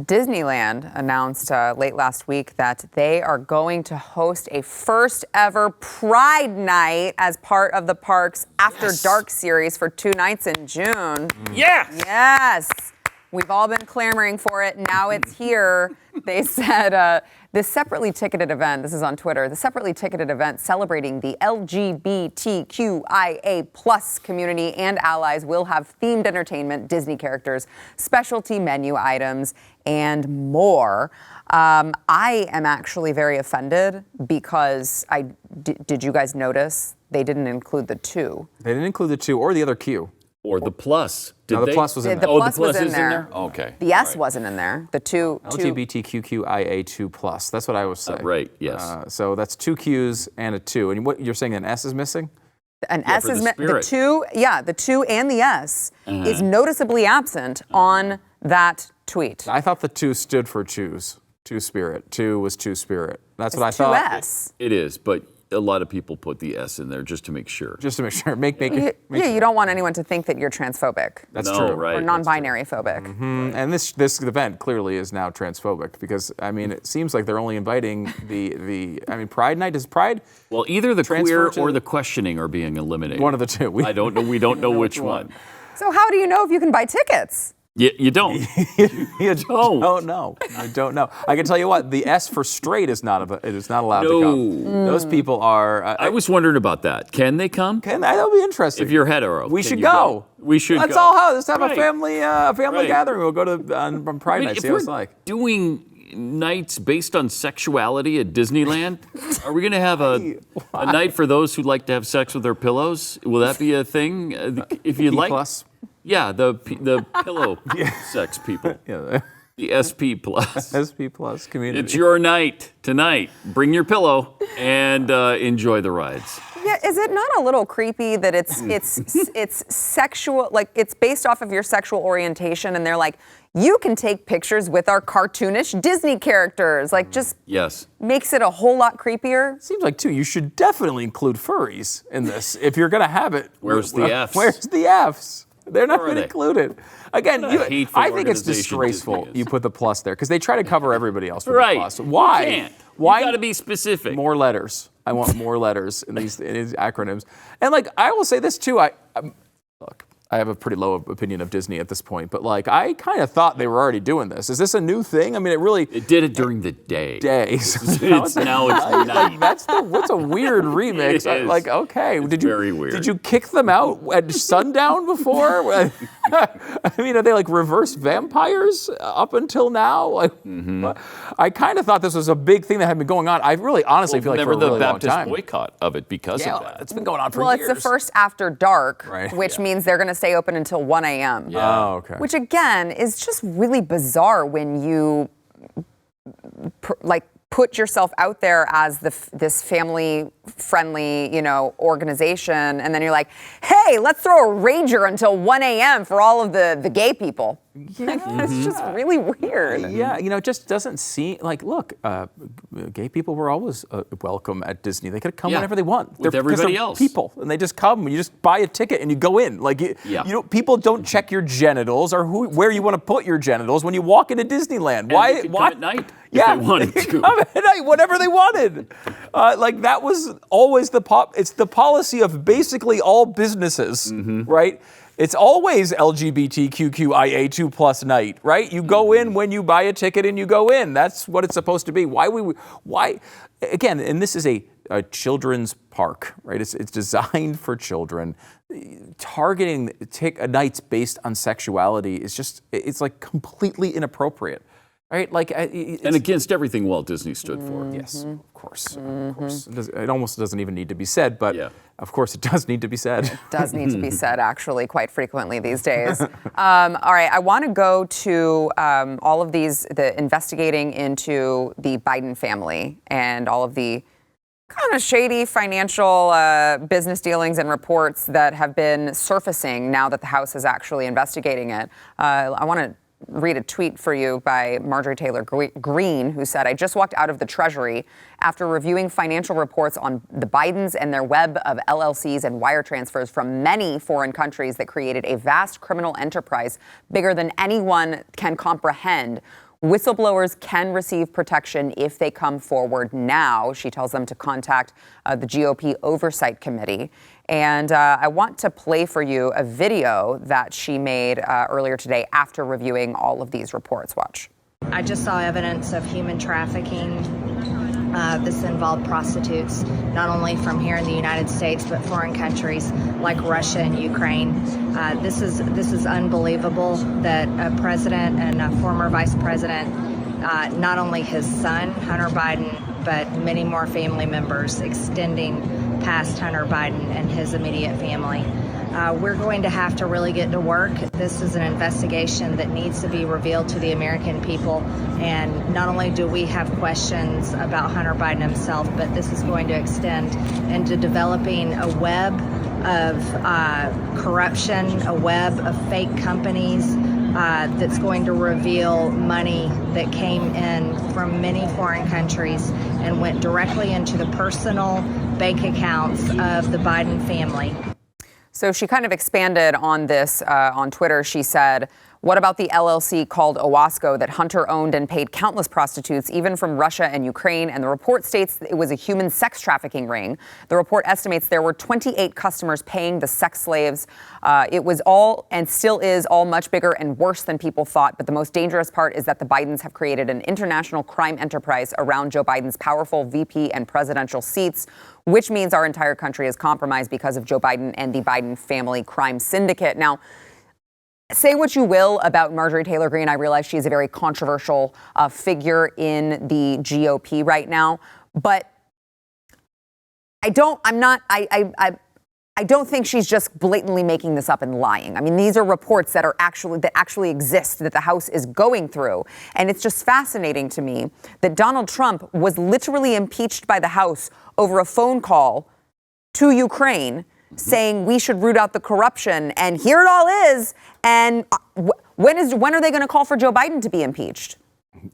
Disneyland announced late last week that they are going to host a first ever Pride Night as part of the park's After Dark series for 2 nights in June. Yes. We've all been clamoring for it. Now it's here. They said this separately ticketed event, this is on Twitter, the separately ticketed event celebrating the LGBTQIA plus community and allies will have themed entertainment, Disney characters, specialty menu items, and more. I am actually very offended because did you guys notice they didn't include the 2? They didn't include the 2 or the other Q. Or the plus. No, the plus was in there. The plus was in is there. Okay. The S wasn't in there. The 2. LGBTQIA2 plus. That's what I was saying. Right, yes. So that's 2 Qs and a 2. And what you're saying an S is missing? An S is the 2. Yeah, the 2 and the S is noticeably absent on that tweet. I thought the 2 stood for choose. 2 spirit. 2 was 2 spirit. That's what I It's 2 thought. S. It is, but a lot of people put the S in there just to make sure. Just to make sure. Make Yeah, sure. you don't want anyone to think that you're transphobic. That's No, true. right. Or non-binary phobic. And this event clearly is now transphobic because, I mean, it seems like they're only inviting Pride Night. Is Pride? Well, either the Transfer queer or the questioning are being eliminated. One of the 2. I don't know. We don't know which one. So how do you know if you can buy tickets? You don't. You don't know. I don't know. I can tell you what, the S for straight is not allowed to come. Those people are... I was wondering about that. Can they come? That'll be interesting. If you're hetero. We can should you go. We should Let's go. all have Right. a family Right. gathering. We'll go to on Pride Night, if see what we're it's like. doing nights based on sexuality at Disneyland, are we going to have a night for those who like to have sex with their pillows? Will that be a thing? If you like... Plus. Yeah, the pillow sex people. Yeah. The SP plus. SP plus community. It's your night tonight. Bring your pillow and enjoy the rides. Yeah, is it not a little creepy that it's sexual, like it's based off of your sexual orientation, and they're like, you can take pictures with our cartoonish Disney characters, like just makes it a whole lot creepier. Seems like, too, you should definitely include furries in this if you're going to have it. Where's the Fs? Where's the Fs? They're not Where are even they? included. Again, What a hateful I think it's organization disgraceful Disney is. you put the plus there because they try to cover everybody else with Right. the plus. Why? You can't. Why? You got to be specific. More letters. I want more letters in these acronyms. And like, I will say this too. Look, I have a pretty low opinion of Disney at this point, but like, I kind of thought they were already doing this. Is this a new thing? I mean, It did it during the day. Now it's night. What's a weird remix? It is. Like, okay, very weird. Did you kick them out at sundown before? I mean, are they like reverse vampires up until now? Like, I kind of thought this was a big thing that had been going on. I really, honestly feel like for a really long time. boycott of it because of that. It's been going on for Well, years. it's the first After Dark, Right. which means they're going to stay open until 1 a.m. Oh, okay. Which again is just really bizarre when you put yourself out there as this family-friendly, organization, and then you're like, hey, let's throw a rager until 1 a.m. for all of the gay people. Yeah. It's just really weird. Yeah, it just doesn't seem like, look, gay people were always welcome at Disney. They could come whenever they want. With everybody they're else. people, and they just come. You just buy a ticket and you go in. Like, people don't check your genitals or where you want to put your genitals when you walk into Disneyland. And they could come at night if they wanted they could to. come at night, whatever they wanted. Like, that was always it's the policy of basically all businesses, right? It's always LGBTQIA2 plus night, right? You go in when you buy a ticket and you go in. That's what it's supposed to be. Why? Again, and this is a children's park, right? It's designed for children. Targeting nights based on sexuality is it's like completely inappropriate. Right, like, and against everything Walt Disney stood for. Yes, of course. Of course. It almost doesn't even need to be said, but of course it does need to be said. It does need to be said, actually, quite frequently these days. All right, I want to go to all of the investigating into the Biden family and all of the kind of shady financial business dealings and reports that have been surfacing now that the House is actually investigating it. I want to read a tweet for you by Marjorie Taylor Greene, who said, I just walked out of the Treasury after reviewing financial reports on the Bidens and their web of LLCs and wire transfers from many foreign countries that created a vast criminal enterprise bigger than anyone can comprehend. Whistleblowers can receive protection if they come forward now. She tells them to contact the GOP Oversight Committee. And I want to play for you a video that she made earlier today after reviewing all of these reports. Watch. I just saw evidence of human trafficking. This involved prostitutes, not only from here in the United States, but foreign countries like Russia and Ukraine. This is unbelievable that a president and a former vice president, not only his son, Hunter Biden, but many more family members extending past Hunter Biden and his immediate family. We're going to have to really get to work. This is an investigation that needs to be revealed to the American people. And not only do we have questions about Hunter Biden himself, but this is going to extend into developing a web of corruption, a web of fake companies that's going to reveal money that came in from many foreign countries and went directly into the personal bank accounts of the Biden family. So she kind of expanded on this on Twitter. She said, what about the LLC called Owasco that Hunter owned and paid countless prostitutes, even from Russia and Ukraine? And the report states that it was a human sex trafficking ring. The report estimates there were 28 customers paying the sex slaves. It was all and still is all much bigger and worse than people thought. But the most dangerous part is that the Bidens have created an international crime enterprise around Joe Biden's powerful VP and presidential seats, which means our entire country is compromised because of Joe Biden and the Biden family crime syndicate. Now, say what you will about Marjorie Taylor Greene. I realize she's a very controversial figure in the GOP right now, but I don't think she's just blatantly making this up and lying. I mean, these are reports that actually exist, that the House is going through. And it's just fascinating to me that Donald Trump was literally impeached by the House over a phone call to Ukraine saying we should root out the corruption. And here it all is. And when are they going to call for Joe Biden to be impeached?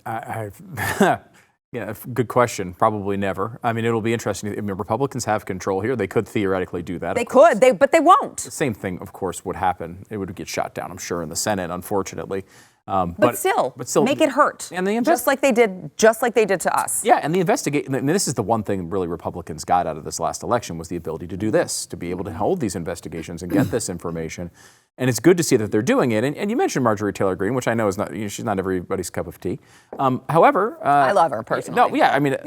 Yeah, good question. Probably never. I mean, it'll be interesting. I mean, Republicans have control here. They could theoretically do that. They could, but they won't. The same thing, of course, would happen. It would get shot down, I'm sure, in the Senate, unfortunately. But still, make it hurt. And just like they did to us. Yeah, and the investigation. And this is the one thing really Republicans got out of this last election was the ability to do this, to be able to hold these investigations and get this information. And it's good to see that they're doing it. And you mentioned Marjorie Taylor Greene, which I know is not, she's not everybody's cup of tea. However, I love her personally. No, yeah, I mean,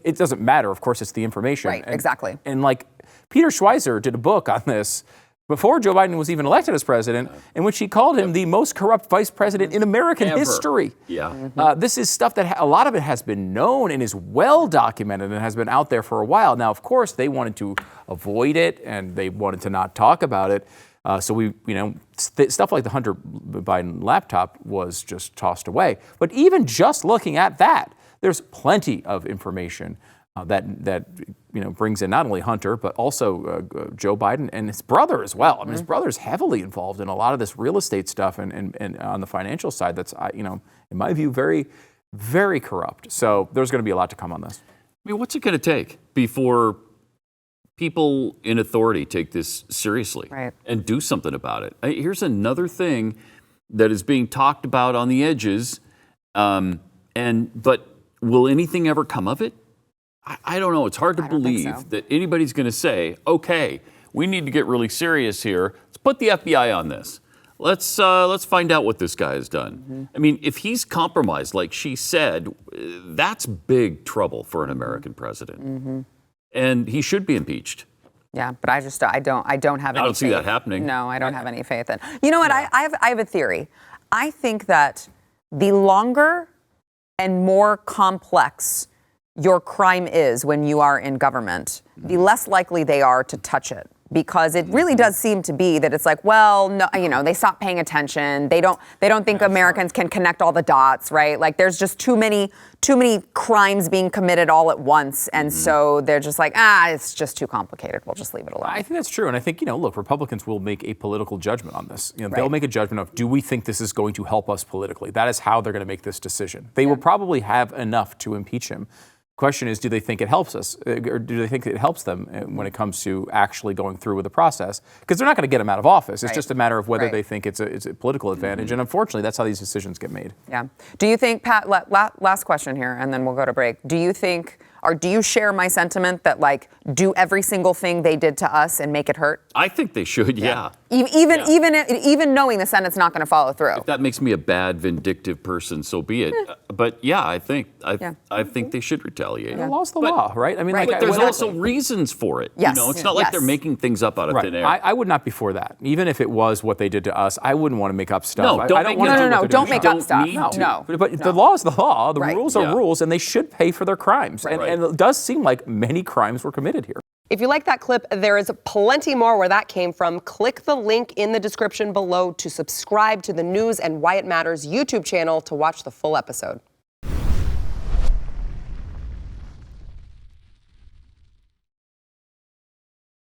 it doesn't matter. Of course, it's the information. Right, exactly. And like Peter Schweizer did a book on this before Joe Biden was even elected as president, in which he called him the most corrupt vice president in American history. Yeah. This is stuff that a lot of it has been known and is well documented and has been out there for a while. Now, of course, they wanted to avoid it and they wanted to not talk about it. So stuff like the Hunter Biden laptop was just tossed away. But even just looking at that, there's plenty of information that brings in not only Hunter, but also Joe Biden and his brother as well. I mean, his brother's heavily involved in a lot of this real estate stuff and on the financial side that's, in my view, very, very corrupt. So there's going to be a lot to come on this. I mean, what's it going to take before people in authority take this seriously and do something about it? Here's another thing that is being talked about on the edges, but will anything ever come of it? I don't know. It's hard to believe that anybody's going to say, okay, we need to get really serious here. Let's put the FBI on this. Let's find out what this guy has done. I mean, if he's compromised, like she said, that's big trouble for an American president. And he should be impeached. Yeah, but I don't have any faith. I don't see that happening. No, I don't have any faith in. You know what? I have a theory. I think that the longer and more complex your crime is when you are in government, the less likely they are to touch it. Because it really does seem to be that it's like, well, no, they stop paying attention. They don't think Americans can connect all the dots, right? Like there's just too many crimes being committed all at once. And so they're just like, it's just too complicated. We'll just leave it alone. I think that's true. And I think, look, Republicans will make a political judgment on this. They'll make a judgment of, do we think this is going to help us politically? That is how they're going to make this decision. They will probably have enough to impeach him Question is, do they think it helps us, or do they think it helps them when it comes to actually going through with the process? Because they're not going to get them out of office. It's just a matter of whether they think it's a political advantage. And unfortunately, that's how these decisions get made. Yeah. Do you think, Pat, last question here, and then we'll go to break. Do you think, or do you share my sentiment that, like, do every single thing they did to us and make it hurt? I think they should, yeah. Even knowing the Senate's not going to follow through. If that makes me a bad, vindictive person, so be it. But yeah, I think they should retaliate. The law's the law, right? I mean, but there's also reasons for it. Yes. You know, it's not like they're making things up out of thin air. I would not be for that. Even if it was what they did to us, I wouldn't want to make up stuff. No, don't make up stuff. No. But the law is the law. The rules are rules, and they should pay for their crimes. And it does seem like many crimes were committed here. If you like that clip, there is plenty more where that came from. Click the link in the description below to subscribe to the News and Why It Matters YouTube channel to watch the full episode.